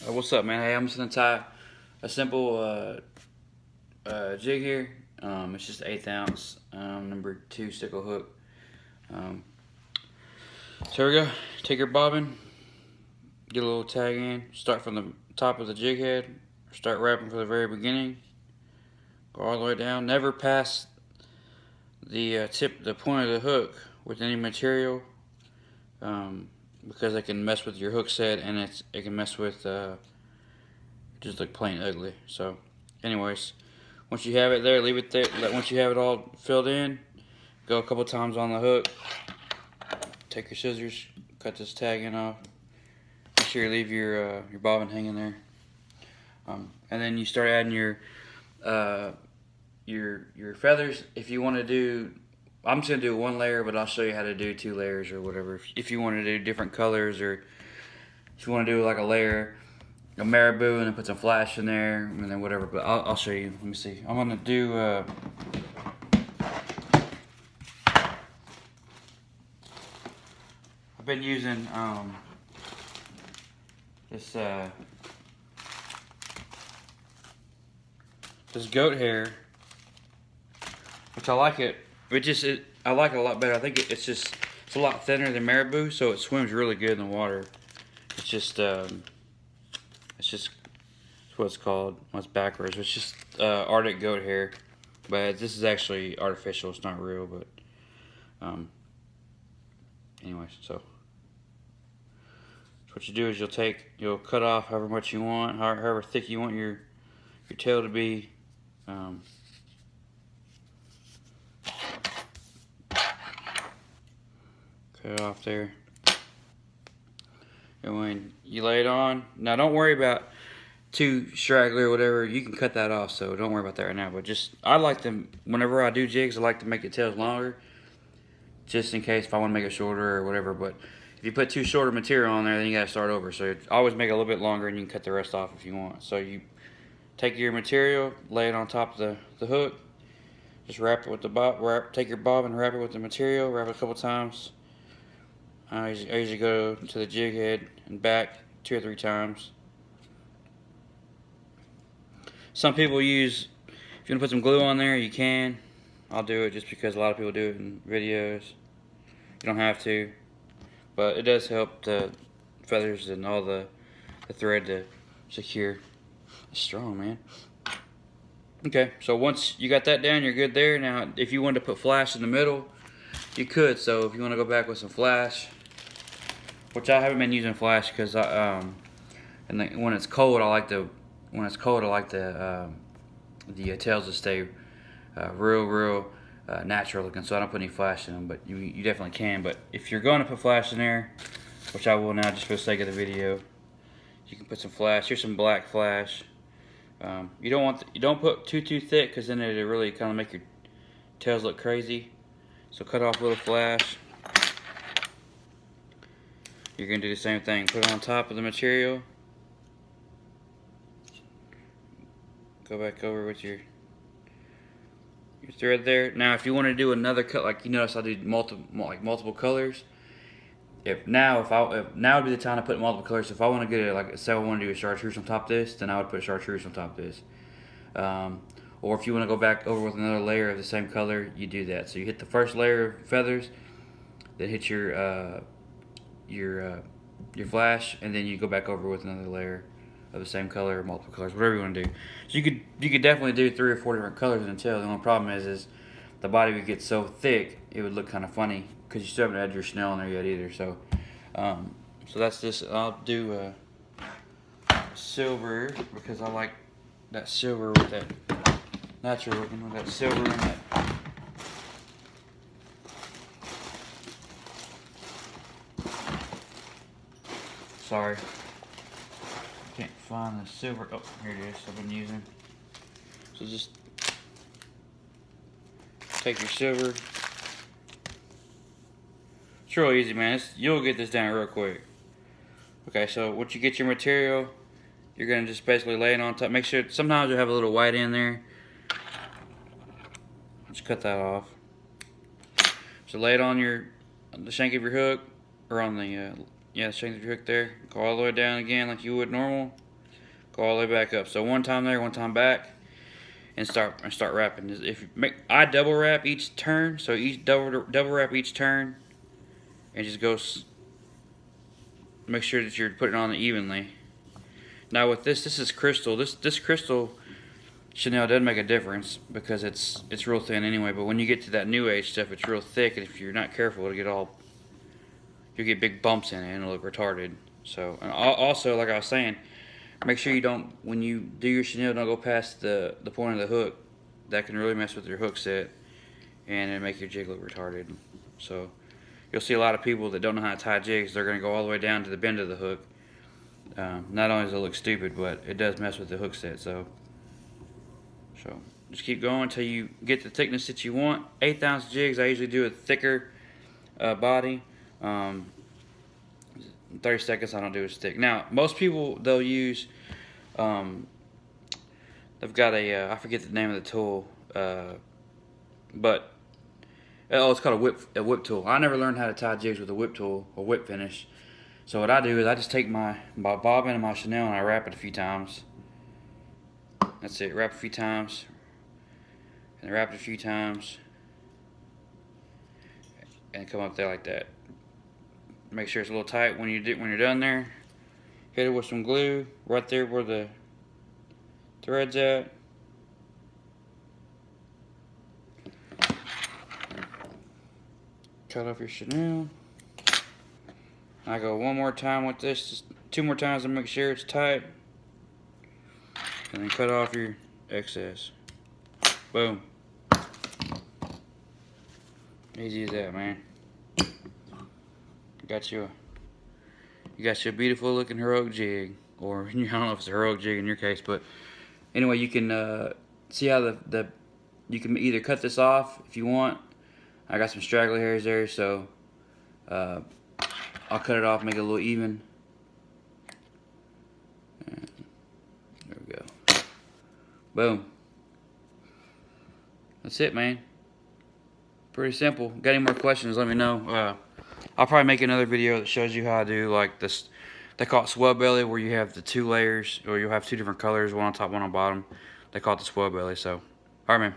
What's up, man? Hey, I'm just gonna tie a simple jig here. It's just 1/8 ounce, number 2 stickle hook. Um, so here we go. Take your bobbin, get a little tag in. Start from the top of the jig head. Start wrapping from the very beginning. Go all the way down. Never pass the the point of the hook with any material, because it can mess with your hook set, and it can mess with just look plain ugly. So, anyways, once you have it there, leave it there. Once you have it all filled in, go a couple times on the hook. Take your scissors, cut this tagging off. Make sure you leave your bobbin hanging there. And then you start adding your feathers. If you want to do, I'm just gonna do 1 layer, but I'll show you how to do 2 layers or whatever. If you want to do different colors, or if you want to do like a layer of marabou and then put some flash in there, and then whatever. But I'll show you. Let me see. I'm gonna do. I've been using this goat hair, which I like it. I like it a lot better. I think it's a lot thinner than marabou, so it swims really good in the water. It's just it's what it's called. Well, it's backwards. It's just Arctic goat hair, but this is actually artificial. It's not real, but anyways, so what you do is you'll cut off however much you want, however thick you want your tail to be. Cut it off there. And when you lay it on, now don't worry about too straggly or whatever. You can cut that off, so don't worry about that right now. But just, I like to, whenever I do jigs, I like to make the tails longer, just in case if I want to make it shorter or whatever. But if you put too short of material on there, then you gotta start over. So always make it a little bit longer, and you can cut the rest off if you want. So you take your material, lay it on top of the hook, just wrap it with take your bobbin, wrap it with the material, wrap it a couple times. I usually go to the jig head and back 2 or 3 times. Some people use, if you want to put some glue on there, you can. I'll do it just because a lot of people do it in videos. You don't have to, but it does help the feathers and all the thread to secure. It's strong, man. Okay, so once you got that down, you're good there. Now, if you wanted to put flash in the middle, you could. So if you want to go back with some flash, which I haven't been using flash because when it's cold, I like the tails to stay real natural looking. So I don't put any flash in them, but you definitely can. But if you're going to put flash in there, which I will now just for the sake of the video, you can put some flash. Here's some black flash. You don't put too thick, because then it'll really kind of make your tails look crazy. So cut off a little flash. You're gonna do the same thing. Put it on top of the material. Go back over with your thread there. Now, if you want to do another cut, like you notice I do multiple colors. Now would be the time to put multiple colors. If I want to get it, like say I want to do a chartreuse on top of this, then I would put chartreuse on top of this. Or if you want to go back over with another layer of the same color, you do that. So you hit the first layer of feathers, then hit your flash, and then you go back over with another layer of the same color or multiple colors, whatever you want to do. So you could definitely do 3 or 4 different colors in the tail. The only problem is the body would get so thick it would look kind of funny, because you still haven't had your Chanel in there yet either. So so that's this. I'll do silver, because I like that silver with that natural looking, with that silver in that. Sorry, can't find the silver. Oh, here it is. I've been using. So just take your silver. It's real easy, man. You'll get this down real quick. Okay, so once you get your material, you're gonna just basically lay it on top. Make sure, sometimes you'll have a little white in there. Just cut that off. So lay it on the shank of your hook, or on the shank of your hook there. Go all the way down again like you would normal. Go all the way back up. So one time there, one time back, and start wrapping. If you make, I double wrap each turn, so each double wrap each turn, and just go. Make sure that you're putting it on evenly. Now with this is crystal. This crystal Chanel doesn't make a difference because it's real thin anyway. But when you get to that new age stuff, it's real thick, and if you're not careful, you'll get big bumps in it and it'll look retarded. So, and also, like I was saying, make sure you don't, when you do your chenille, don't go past the point of the hook. That can really mess with your hook set and it'll make your jig look retarded. So you'll see a lot of people that don't know how to tie jigs. They're going to go all the way down to the bend of the hook. Not only does it look stupid, but it does mess with the hook set. So just keep going until you get the thickness that you want. 1/8 ounce jigs, I usually do a thicker body. 30 seconds, I don't do as thick. Now, most people, they'll use, they've got a, I forget the name of the tool, but, it's called a whip tool. I never learned how to tie jigs with a whip tool or whip finish. So what I do is I just take my bobbin and my chenille and I wrap it a few times. That's it, wrap a few times, and wrap it a few times, and come up there like that. Make sure it's a little tight when you're done there. Hit it with some glue right there where the thread's at. Cut off your chenille. I go one more time with this, just 2 more times to make sure it's tight. And then cut off your excess. Boom. Easy as that, man. You got your beautiful looking heroic jig, or I don't know if it's a heroic jig in your case, but anyway, you can see how you can either cut this off if you want. I got some straggly hairs there, so I'll cut it off, make it a little even. And there we go. Boom. That's it, man. Pretty simple. Got any more questions, let me know. I'll probably make another video that shows you how to do like this. They call it swell belly, where you have the 2 layers, or you'll have 2 different colors, one on top, one on bottom. They call it the swell belly. So, alright, man.